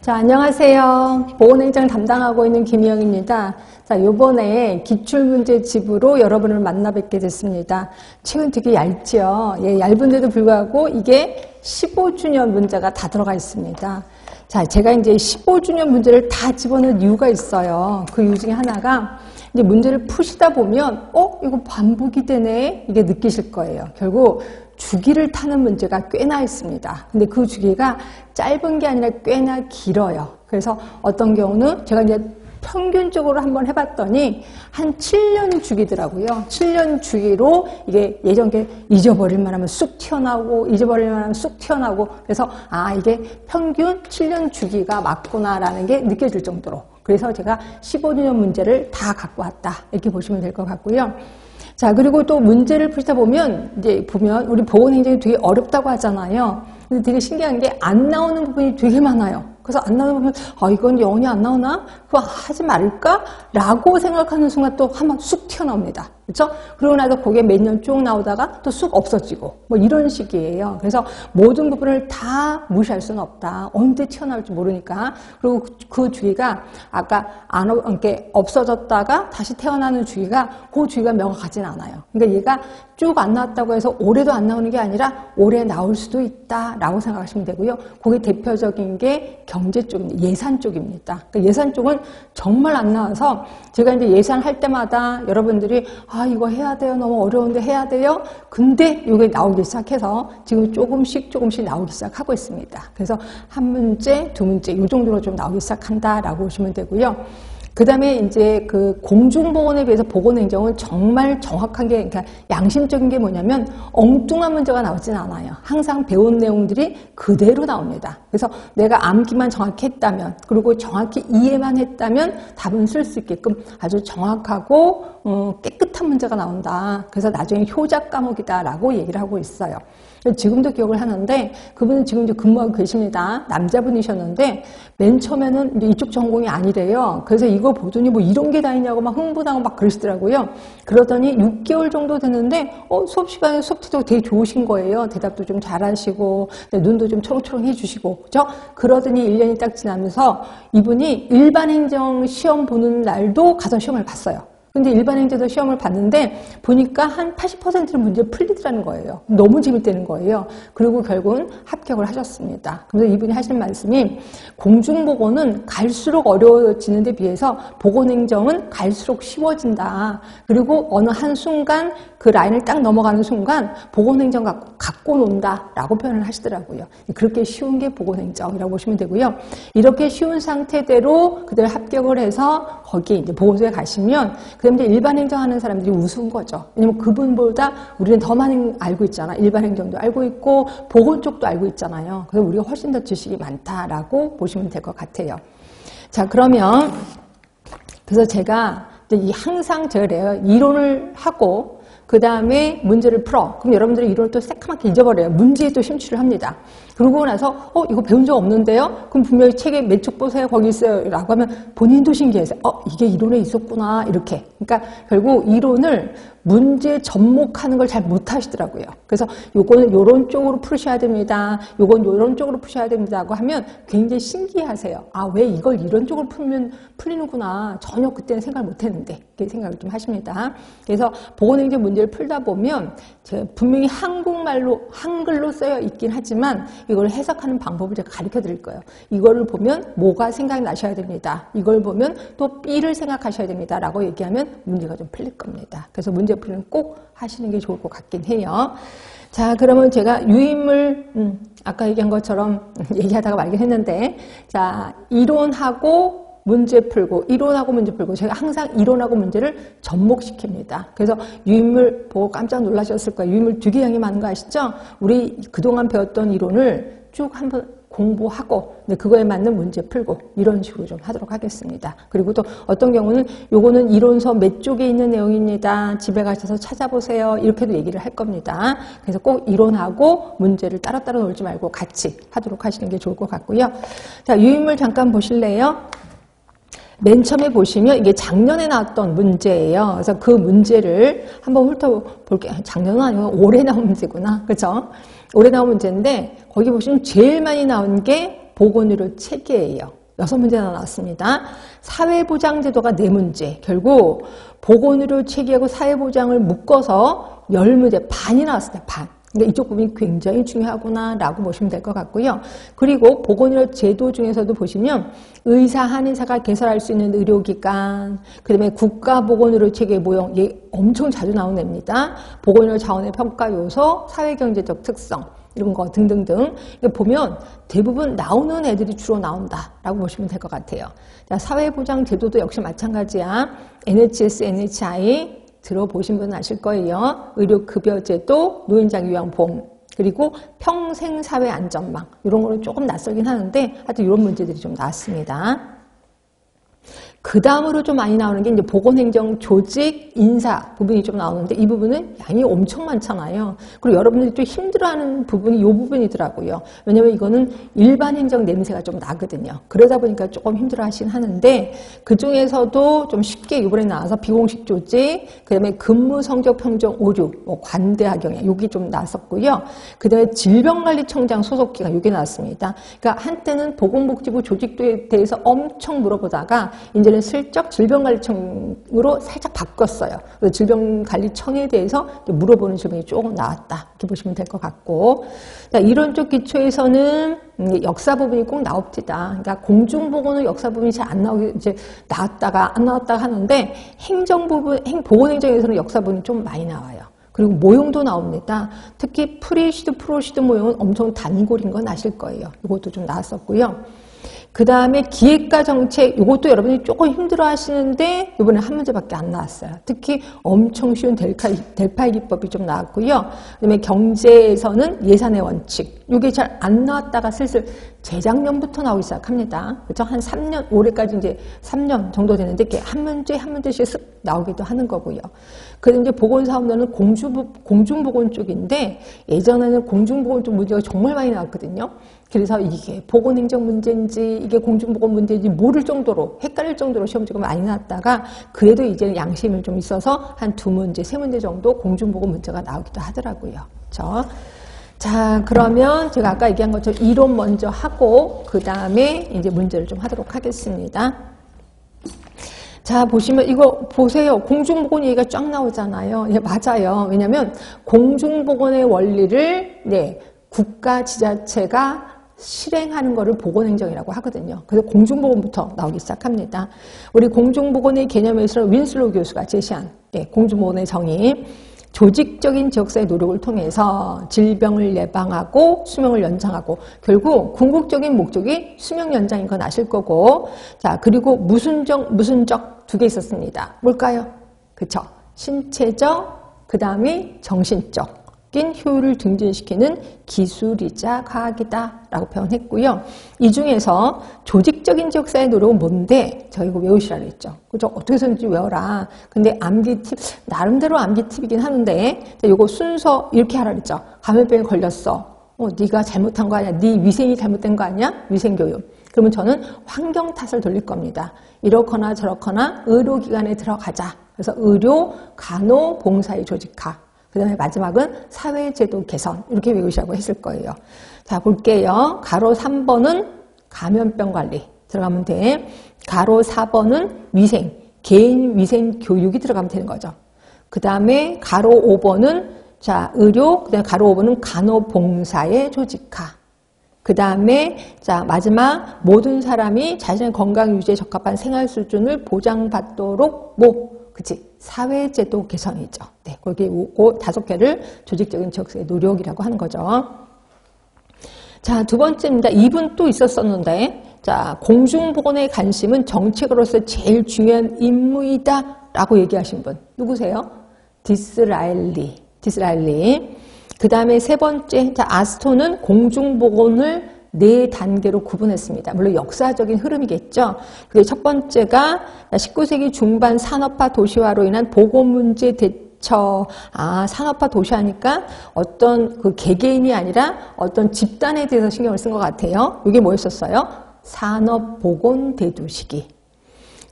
자, 안녕하세요. 보건행정 담당하고 있는 김희영입니다. 자, 요번에 기출문제집으로 여러분을 만나 뵙게 됐습니다. 책은 되게 얇죠? 예, 얇은데도 불구하고 이게 15주년 문제가 다 들어가 있습니다. 자, 제가 이제 15주년 문제를 다 집어넣은 이유가 있어요. 그 이유 중에 하나가 이제 문제를 푸시다 보면, 이거 반복이 되네? 이게 느끼실 거예요. 결국 주기를 타는 문제가 꽤나 있습니다. 근데 그 주기가 짧은 게 아니라 꽤나 길어요. 그래서 어떤 경우는 제가 이제 평균적으로 한번 해봤더니 한 7년 주기더라고요. 7년 주기로 이게 예전 게 잊어버릴만 하면 쑥 튀어나오고 잊어버릴만 하면 쑥 튀어나오고 그래서 이게 평균 7년 주기가 맞구나라는 게 느껴질 정도로 그래서 제가 15주년 문제를 다 갖고 왔다 이렇게 보시면 될 것 같고요. 자, 그리고 또 문제를 푸시다 보면, 우리 보건행정이 되게 어렵다고 하잖아요. 근데 되게 신기한 게 안 나오는 부분이 되게 많아요. 그래서 안 나오는 부분, 이건 영원히 안 나오나? 그거 하지 말까? 라고 생각하는 순간 또 한번 쑥 튀어나옵니다. 그렇죠? 그러고 나서 거기에 몇 년 쭉 나오다가 또 쑥 없어지고, 뭐 이런 식이에요. 그래서 모든 부분을 다 무시할 수는 없다. 언제 튀어나올지 모르니까. 그리고 그 주기가 아까 이렇게 없어졌다가 다시 태어나는 주기가 그 주기가 명확하진 않아요. 그러니까 얘가 쭉 안 나왔다고 해서 올해도 안 나오는 게 아니라 올해 나올 수도 있다라고 생각하시면 되고요. 그게 대표적인 게 경제 쪽입니다. 예산 쪽입니다. 그러니까 예산 쪽은 정말 안 나와서 제가 이제 예산할 때마다 여러분들이 이거 해야 돼요. 너무 어려운데 해야 돼요. 근데 이게 나오기 시작해서 지금 조금씩 나오기 시작하고 있습니다. 그래서 한 문제, 두 문제 이 정도로 좀 나오기 시작한다라고 보시면 되고요. 그 다음에 이제 그 공중보건에 비해서 보건행정은 정말 정확한 게, 그러니까 양심적인 게 뭐냐면 엉뚱한 문제가 나오진 않아요. 항상 배운 내용들이 그대로 나옵니다. 그래서 내가 암기만 정확히 했다면, 그리고 정확히 이해만 했다면 답은 쓸 수 있게끔 아주 정확하고 깨끗한 문제가 나온다. 그래서 나중에 효자 과목이다라고 얘기를 하고 있어요. 지금도 기억을 하는데 그분은 지금 이제 근무하고 계십니다. 남자분이셨는데 맨 처음에는 이제 이쪽 전공이 아니래요. 그래서 이거 보더니 뭐 이런 게 다 있냐고 막 흥분하고 막 그러시더라고요. 그러더니 6개월 정도 됐는데 수업 시간에 수업도 되게 좋으신 거예요. 대답도 좀 잘하시고 눈도 좀 초롱초롱 해주시고 그죠? 그러더니 1년이 딱 지나면서 이분이 일반행정 시험 보는 날도 가서 시험을 봤어요. 근데 일반행정도 시험을 봤는데 보니까 한 80%는 문제 풀리더라는 거예요. 너무 재밌다는 거예요. 그리고 결국은 합격을 하셨습니다. 그래서 이분이 하신 말씀이 공중보건은 갈수록 어려워지는 데 비해서 보건행정은 갈수록 쉬워진다. 그리고 어느 한순간 그 라인을 딱 넘어가는 순간 보건행정 갖고 논다라고 표현을 하시더라고요. 그렇게 쉬운 게 보건행정이라고 보시면 되고요. 이렇게 쉬운 상태대로 그대로 합격을 해서 거기 이제 보건소에 가시면 그다음에 일반 행정하는 사람들이 우스운 거죠. 왜냐면 그분보다 우리는 더 많이 알고 있잖아. 일반 행정도 알고 있고 보건 쪽도 알고 있잖아요. 그래서 우리가 훨씬 더 지식이 많다라고 보시면 될 것 같아요. 자, 그러면 그래서 제가 항상 제가 그래요. 이론을 하고 그 다음에 문제를 풀어. 그럼 여러분들이 이론을 또 새카맣게 잊어버려요. 문제에 또 심취를 합니다. 그러고 나서 이거 배운 적 없는데요? 그럼 분명히 책에 맨 쪽 보세요. 거기 있어요. 라고 하면 본인도 신기해서 이게 이론에 있었구나. 이렇게. 그러니까 결국 이론을 문제에 접목하는 걸 잘 못하시더라고요. 그래서 요거는 요런 쪽으로 푸셔야 됩니다. 요건 요런 쪽으로 푸셔야 됩니다고 하면 굉장히 신기하세요. 왜 이걸 이런 쪽으로 풀면 풀리는구나. 전혀 그때는 생각을 못했는데 이렇게 생각을 좀 하십니다. 그래서 보건행정 문제를 풀다 보면 제가 분명히 한글로 쓰여 있긴 하지만 이걸 해석하는 방법을 제가 가르쳐 드릴 거예요. 이거를 보면 뭐가 생각나셔야 됩니다. 이걸 보면 또 B를 생각하셔야 됩니다. 라고 얘기하면 문제가 좀 풀릴 겁니다. 그래서 문제 풀이는 꼭 하시는 게 좋을 것 같긴 해요. 자, 그러면 제가 유인물, 아까 얘기한 것처럼 얘기하다가 말긴 했는데, 자, 이론하고 문제 풀고, 이론하고 문제 풀고, 제가 항상 이론하고 문제를 접목시킵니다. 그래서 유인물 보고 깜짝 놀라셨을 거예요. 유인물 되게 양이 많은 거 아시죠? 우리 그동안 배웠던 이론을 쭉 한번 공부하고 그거에 맞는 문제 풀고 이런 식으로 좀 하도록 하겠습니다. 그리고 또 어떤 경우는 요거는 이론서 몇 쪽에 있는 내용입니다. 집에 가셔서 찾아보세요. 이렇게도 얘기를 할 겁니다. 그래서 꼭 이론하고 문제를 따로따로 놀지 말고 같이 하도록 하시는 게 좋을 것 같고요. 자, 유인물 잠깐 보실래요? 맨 처음에 보시면 이게 작년에 나왔던 문제예요. 그래서 그 문제를 한번 훑어볼게요. 작년은 아니고 올해 나온 문제구나. 그렇죠? 올해 나온 문제인데 거기 보시면 제일 많이 나온 게 보건의료 체계예요. 6문제나 나왔습니다. 사회보장제도가 4문제. 결국 보건의료 체계하고 사회보장을 묶어서 10문제 반이 나왔습니다. 반. 그러니까 이쪽 부분이 굉장히 중요하구나 라고 보시면 될 것 같고요. 그리고 보건의료 제도 중에서도 보시면 의사, 한의사가 개설할 수 있는 의료기관, 그 다음에 국가보건의료 체계 모형, 이게 엄청 자주 나오는 애입니다. 보건의료 자원의 평가 요소, 사회경제적 특성, 이런 거 등등등. 보면 대부분 나오는 애들이 주로 나온다라고 보시면 될 것 같아요. 자, 사회보장 제도도 역시 마찬가지야. NHS, NHI 들어보신 분은 아실 거예요. 의료급여제도, 노인장기요양보험, 그리고 평생사회안전망 이런 거는 조금 낯설긴 하는데 하여튼 이런 문제들이 좀 나왔습니다. 그 다음으로 좀 많이 나오는 게 이제 보건행정 조직 인사 부분이 좀 나오는데 이 부분은 양이 엄청 많잖아요. 그리고 여러분들이 또 힘들어하는 부분이 이 부분이더라고요. 왜냐면 이거는 일반 행정 냄새가 좀 나거든요. 그러다 보니까 조금 힘들어하긴 하는데 그 중에서도 좀 쉽게 이번에 나와서 비공식 조직, 그 다음에 근무 성적 평정 오류, 뭐 관대하 경영 여기 좀 나왔었고요. 그 다음에 질병관리청장 소속기관 이게 나왔습니다. 그러니까 한때는 보건복지부 조직도에 대해서 엄청 물어보다가 이제는 슬쩍 질병관리청으로 살짝 바꿨어요. 그래서 질병관리청에 대해서 물어보는 질문이 조금 나왔다. 이렇게 보시면 될 것 같고. 자, 이론적 기초에서는 역사 부분이 꼭 나옵니다. 그러니까 공중보건은 역사 부분이 잘 안 나오게 이제 나왔다가 안 나왔다가 하는데 행정 부분, 보건행정에서는 역사 부분이 좀 많이 나와요. 그리고 모형도 나옵니다. 특히 프리시드, 프로시드 모형은 엄청 단골인 건 아실 거예요. 이것도 좀 나왔었고요. 그 다음에 기획과 정책, 이것도 여러분이 조금 힘들어 하시는데 이번에 한 문제밖에 안 나왔어요. 특히 엄청 쉬운 델파이 기법이 좀 나왔고요. 그 다음에 경제에서는 예산의 원칙, 이게 잘 안 나왔다가 슬슬 재작년부터 나오기 시작합니다. 그렇죠? 한 3년, 올해까지 이제 3년 정도 되는데 이렇게 한 문제씩 쓱 나오기도 하는 거고요. 그런데 이제 보건사업론은 공중보건 쪽인데 예전에는 공중보건 쪽 문제가 정말 많이 나왔거든요. 그래서 이게 보건행정 문제인지 이게 공중보건 문제인지 모를 정도로 헷갈릴 정도로 시험지가 많이 나왔다가 그래도 이제는 양심이 좀 있어서 한 2문제, 3문제 정도 공중보건 문제가 나오기도 하더라고요. 그렇죠? 자, 그러면 제가 아까 얘기한 것처럼 이론 먼저 하고 그 다음에 이제 문제를 좀 하도록 하겠습니다. 자, 보시면 이거 보세요. 공중보건 얘기가 쫙 나오잖아요. 예, 맞아요. 왜냐하면 공중보건의 원리를 국가 지자체가 실행하는 거를 보건행정이라고 하거든요. 그래서 공중보건부터 나오기 시작합니다. 우리 공중보건의 개념에서는 윈슬로우 교수가 제시한 공중보건의 정의, 조직적인 지역사회 노력을 통해서 질병을 예방하고 수명을 연장하고 결국 궁극적인 목적이 수명 연장인 건 아실 거고 자 그리고 무슨적 두 개 있었습니다. 뭘까요? 그쵸? 신체적 그 다음에 정신적 효율을 증진시키는 기술이자 과학이다 라고 표현했고요. 이 중에서 조직적인 지역사회 노력은 뭔데? 저 이거 외우시라 그랬죠. 그죠? 어떻게 해서든지 외워라. 근데 암기 팁, 나름대로 암기 팁이긴 하는데 이거 순서 이렇게 하라 그랬죠. 감염병에 걸렸어. 네가 잘못한 거 아니야? 네 위생이 잘못된 거 아니야? 위생교육. 그러면 저는 환경 탓을 돌릴 겁니다. 이렇거나 저렇거나 의료기관에 들어가자. 그래서 의료, 간호, 봉사의 조직화. 그 다음에 마지막은 사회제도 개선 이렇게 외우시라고 했을 거예요. 자 볼게요. 가로 3번은 감염병 관리 들어가면 돼. 가로 4번은 위생, 개인 위생 교육이 들어가면 되는 거죠. 그 다음에 가로 5번은 자 의료, 그 다음에 가로 5번은 간호봉사의 조직화. 그 다음에 자 마지막 모든 사람이 자신의 건강 유지에 적합한 생활 수준을 보장받도록 그치 사회제도 개선이죠. 네, 거기 그 5개를 조직적인 지역사회 노력이라고 하는 거죠. 자, 2번째입니다. 2분 또 있었었는데, 자, 공중보건의 관심은 정책으로서 제일 중요한 임무이다라고 얘기하신 분 누구세요? 디스라일리. 그 다음에 3번째, 자, 아스토는 공중보건을 4단계로 구분했습니다. 물론 역사적인 흐름이겠죠. 그게 첫 번째가 19세기 중반 산업화 도시화로 인한 보건 문제 대처. 산업화 도시화니까 어떤 그 개개인이 아니라 어떤 집단에 대해서 신경을 쓴 것 같아요. 이게 뭐였었어요? 산업보건 대두시기.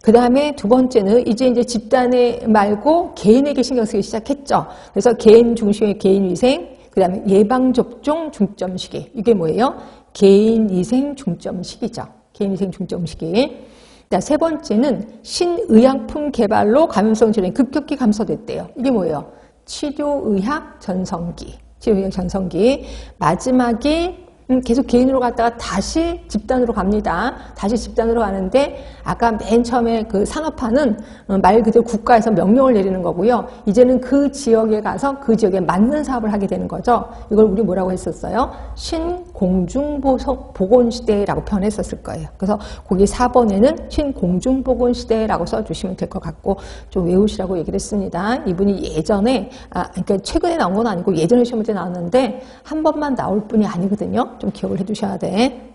그 다음에 2번째는 이제 집단에 말고 개인에게 신경 쓰기 시작했죠. 그래서 개인 중심의 개인 위생, 그 다음에 예방접종 중점 시기. 이게 뭐예요? 개인위생 중점식이죠. 개인위생 중점식이. 자, 세 번째는 신의약품 개발로 감염성 질환이 급격히 감소됐대요. 이게 뭐예요? 치료의학 전성기. 치료의학 전성기. 마지막이 계속 개인으로 갔다가 다시 집단으로 갑니다. 다시 집단으로 가는데 아까 맨 처음에 그 산업화는 말 그대로 국가에서 명령을 내리는 거고요. 이제는 그 지역에 가서 그 지역에 맞는 사업을 하게 되는 거죠. 이걸 우리 뭐라고 했었어요? 신공중보건시대라고 표현했었을 거예요. 그래서 거기 4번에는 신공중보건시대라고 써주시면 될 것 같고 좀 외우시라고 얘기를 했습니다. 이분이 예전에 그러니까 최근에 나온 건 아니고 예전에 시험 문제 나왔는데 한 번만 나올 뿐이 아니거든요. 좀 기억을 해두셔야 돼.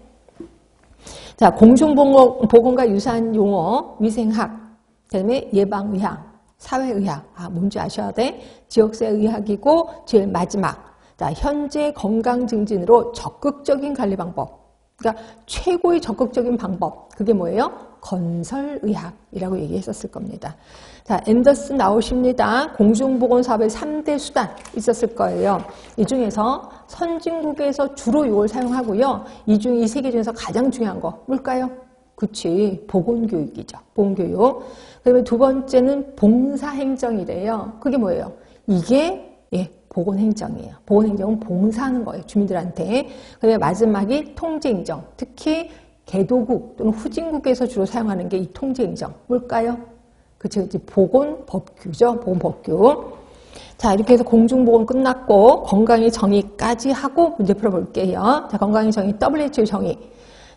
자, 공중보건과 유사한 용어, 위생학, 그다음에 예방의학, 사회의학. 뭔지 아셔야 돼. 지역사회의학이고 제일 마지막. 자, 현재 건강 증진으로 적극적인 관리 방법. 그러니까 최고의 적극적인 방법. 그게 뭐예요? 건설의학이라고 얘기했었을 겁니다. 자, 앤더슨 나오십니다. 공중보건 사업의 3대 수단 있었을 거예요. 이 중에서 선진국에서 주로 이걸 사용하고요. 이 세 개 중에서 가장 중요한 거 뭘까요? 그치, 보건교육이죠. 보건교육. 그다음에 두 번째는 봉사행정이래요. 그게 뭐예요? 이게 보건행정이에요. 보건행정은 봉사하는 거예요. 주민들한테. 그다음에 마지막이 통제행정. 특히 개도국 또는 후진국에서 주로 사용하는 게 이 통제행정. 뭘까요? 그치, 보건법규죠. 보건법규. 자, 이렇게 해서 공중보건 끝났고 건강의 정의까지 하고 문제 풀어볼게요. 자, 건강의 정의, WHO 정의.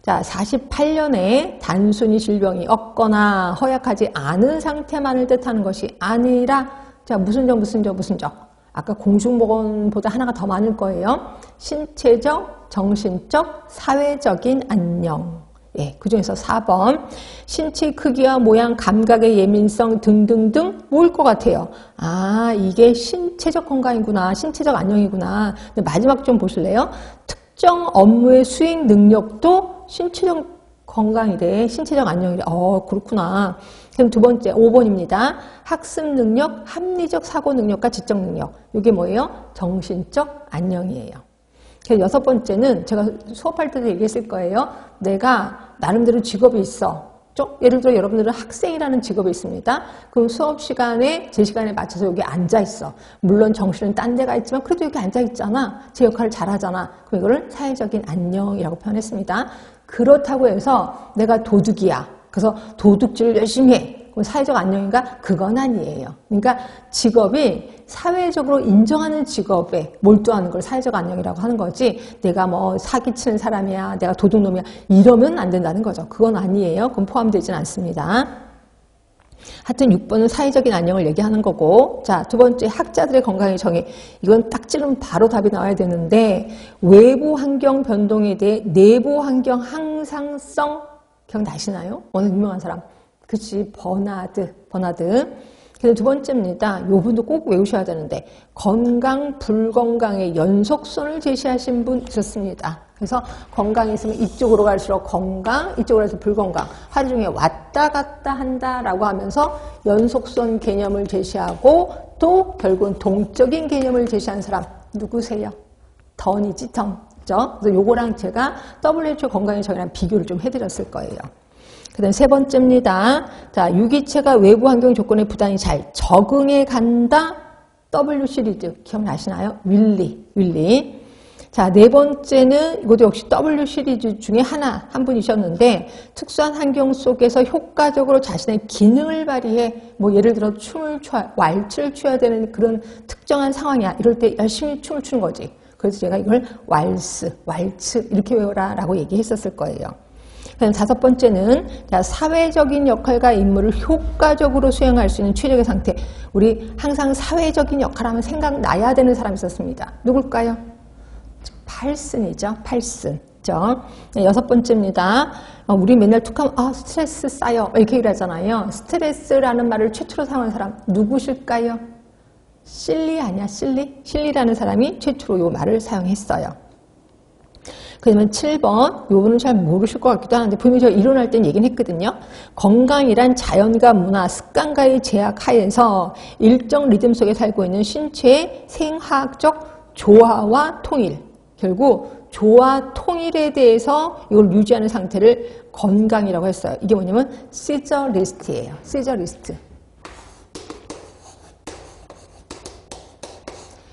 자, 48년에 단순히 질병이 없거나 허약하지 않은 상태만을 뜻하는 것이 아니라 자, 무슨 적. 아까 공중보건보다 하나가 더 많을 거예요. 신체적, 정신적, 사회적인 안녕. 그 중에서 4번. 신체 크기와 모양, 감각의 예민성 등등등 뭐일 것 같아요? 이게 신체적 건강이구나. 신체적 안녕이구나. 근데 마지막 좀 보실래요? 특정 업무의 수행 능력도 신체적 건강이래. 신체적 안녕이래. 그렇구나. 그럼 두 번째, 5번입니다. 학습 능력, 합리적 사고 능력과 지적 능력. 이게 뭐예요? 정신적 안녕이에요. 그래서 여섯 번째는 제가 수업할 때도 얘기했을 거예요. 내가 나름대로 직업이 있어. 예를 들어 여러분들은 학생이라는 직업이 있습니다. 그럼 수업 시간에 제 시간에 맞춰서 여기 앉아 있어. 물론 정신은 딴 데가 있지만 그래도 여기 앉아 있잖아. 제 역할을 잘하잖아. 그럼 이거를 사회적인 안녕이라고 표현했습니다. 그렇다고 해서 내가 도둑이야. 그래서 도둑질을 열심히 해. 그럼 사회적 안녕인가? 그건 아니에요. 그러니까 직업이 사회적으로 인정하는 직업에 몰두하는 걸 사회적 안녕이라고 하는 거지 내가 뭐 사기치는 사람이야, 내가 도둑놈이야 이러면 안 된다는 거죠. 그건 아니에요. 그건 포함되진 않습니다. 하여튼 6번은 사회적인 안녕을 얘기하는 거고 자, 두 번째 학자들의 건강의 정의. 이건 딱 찌르면 바로 답이 나와야 되는데 외부 환경 변동에 대해 내부 환경 항상성 기억나시나요? 어느 유명한 사람. 그치, 버나드. 그래서 두 번째입니다. 요 분도 꼭 외우셔야 되는데 건강, 불건강의 연속선을 제시하신 분 있었습니다. 그래서 건강이 있으면 이쪽으로 갈수록 건강, 이쪽으로 해서 불건강. 하루 종일 왔다 갔다 한다라고 하면서 연속선 개념을 제시하고 또 결국은 동적인 개념을 제시한 사람 누구세요? 던이지, 던. 그죠? 그래서 요거랑 제가 WHO 건강의 정의랑 비교를 좀 해드렸을 거예요. 그 다음 세 번째입니다. 자, 유기체가 외부 환경 조건에 부단히 잘 적응해 간다. W 시리즈 기억나시나요? 윌리. 자, 네 번째는 이것도 역시 W 시리즈 중에 한 분이셨는데 특수한 환경 속에서 효과적으로 자신의 기능을 발휘해 뭐 예를 들어 왈츠를 춰야 되는 그런 특정한 상황이야. 이럴 때 열심히 춤을 추는 거지. 그래서 제가 이걸 왈츠 이렇게 외워라 라고 얘기했었을 거예요. 그다음 다섯 번째는 사회적인 역할과 임무를 효과적으로 수행할 수 있는 최적의 상태. 우리 항상 사회적인 역할하면 생각나야 되는 사람이 있었습니다. 누굴까요? 팔슨이죠. 팔슨. 여섯 번째입니다. 우리 맨날 툭하면 스트레스 쌓여 이렇게 얘기를 하잖아요. 스트레스라는 말을 최초로 사용한 사람 누구실까요? 실리 아니야? 실리라는 사람이 최초로 이 말을 사용했어요. 그러면 7번, 요거는 잘 모르실 것 같기도 하는데 분명히 제가 이론할 땐 얘기는 했거든요. 건강이란 자연과 문화, 습관과의 제약 하에서 일정 리듬 속에 살고 있는 신체의 생화학적 조화와 통일. 결국 조화 통일에 대해서 이걸 유지하는 상태를 건강이라고 했어요. 이게 뭐냐면 시저 리스트예요. 시저 리스트.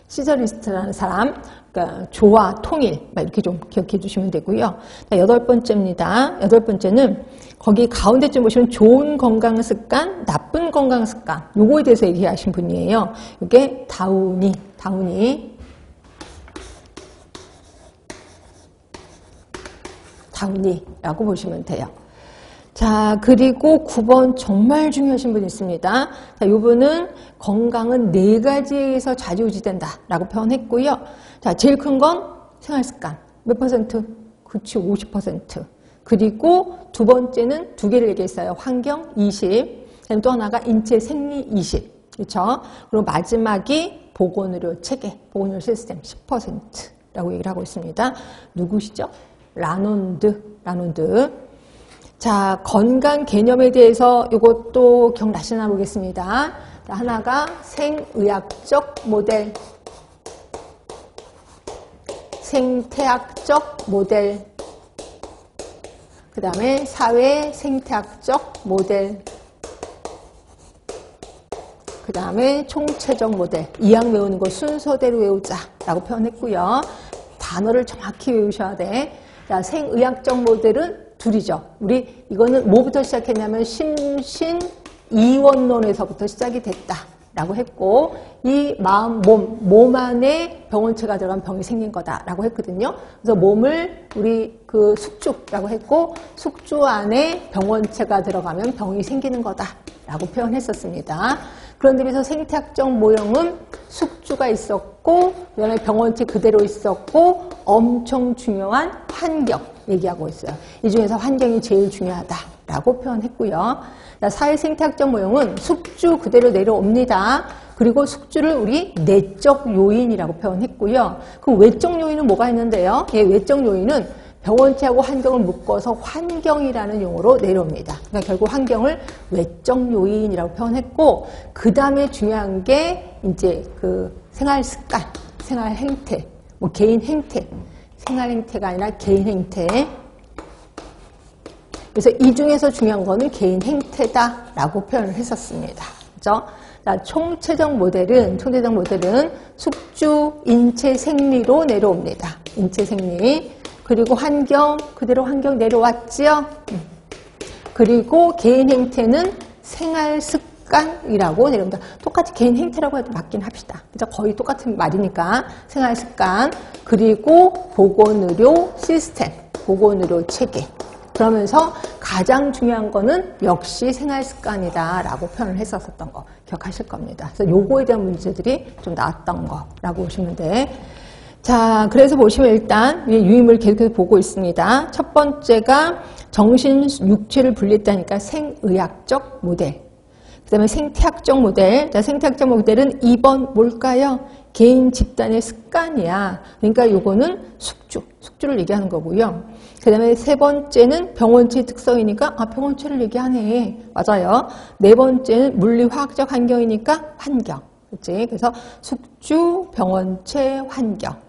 시저 리스트라는 사람, 그러니까 조화 통일 이렇게 좀 기억해 주시면 되고요. 여덟 번째입니다. 여덟 번째는 거기 가운데쯤 보시면 좋은 건강 습관, 나쁜 건강 습관 요거에 대해서 얘기하신 분이에요. 이게 다우니라고 보시면 돼요. 자, 그리고 9번 정말 중요하신 분이 있습니다. 자, 이분은 건강은 4가지에서 좌지우지된다라고 표현했고요. 자, 제일 큰 건 생활습관. 몇 퍼센트? 그치, 50%. 그리고 두 번째는 2개를 얘기했어요. 환경 20. 그다음에 또 하나가 인체 생리 20. 그렇죠? 그리고 마지막이 보건의료 체계, 보건의료 시스템 10%라고 얘기를 하고 있습니다. 누구시죠? 라논드. 자, 건강 개념에 대해서 이것도 기억나시나 보겠습니다. 자, 하나가 생의학적 모델, 생태학적 모델, 그 다음에 사회 생태학적 모델, 그 다음에 총체적 모델. 2학 외우는 거 순서대로 외우자라고 표현했고요. 단어를 정확히 외우셔야 돼. 자, 생의학적 모델은 둘이죠. 우리 이거는 뭐부터 시작했냐면 심신이원론에서부터 시작이 됐다라고 했고, 이 마음, 몸 안에 병원체가 들어간 병이 생긴 거다라고 했거든요. 그래서 몸을 우리 그 숙주라고 했고, 숙주 안에 병원체가 들어가면 병이 생기는 거다라고 표현했었습니다. 그런데 비해서 생태학적 모형은 숙주가 있었고, 그다음에 병원체 그대로 있었고, 엄청 중요한 환경 얘기하고 있어요. 이 중에서 환경이 제일 중요하다라고 표현했고요. 사회 생태학적 모형은 숙주 그대로 내려옵니다. 그리고 숙주를 우리 내적 요인이라고 표현했고요. 그 외적 요인은 뭐가 있는데요? 예, 외적 요인은 병원체하고 환경을 묶어서 환경이라는 용어로 내려옵니다. 그러니까 결국 환경을 외적 요인이라고 표현했고, 그 다음에 중요한 게 이제 그 생활 습관, 생활 행태, 뭐 개인 행태, 생활 행태가 아니라 개인 행태. 그래서 이 중에서 중요한 거는 개인 행태다라고 표현을 했었습니다. 그죠? 자, 총체적 모델은 숙주 인체 생리로 내려옵니다. 인체 생리. 그리고 환경, 그대로 환경 내려왔지요? 그리고 개인 행태는 생활 습관이라고 내려옵니다. 똑같이 개인 행태라고 해도 맞긴 합시다. 그죠? 거의 똑같은 말이니까. 생활 습관. 그리고 보건의료 시스템, 보건의료 체계. 그러면서 가장 중요한 거는 역시 생활 습관이다라고 표현을 했었던 거 기억하실 겁니다. 그래서 요거에 대한 문제들이 좀 나왔던 거라고 보시면 돼. 자, 그래서 보시면 일단 유임을 계속해서 보고 있습니다. 첫 번째가 정신, 육체를 분리했다니까 생의학적 모델. 그 다음에 생태학적 모델. 자, 생태학적 모델은 2번 뭘까요? 개인 집단의 습관이야. 그러니까 요거는 숙주를 얘기하는 거고요. 그 다음에 세 번째는 병원체 특성이니까 병원체를 얘기하네. 맞아요. 네 번째는 물리화학적 환경이니까 환경. 그치? 그래서 숙주, 병원체, 환경.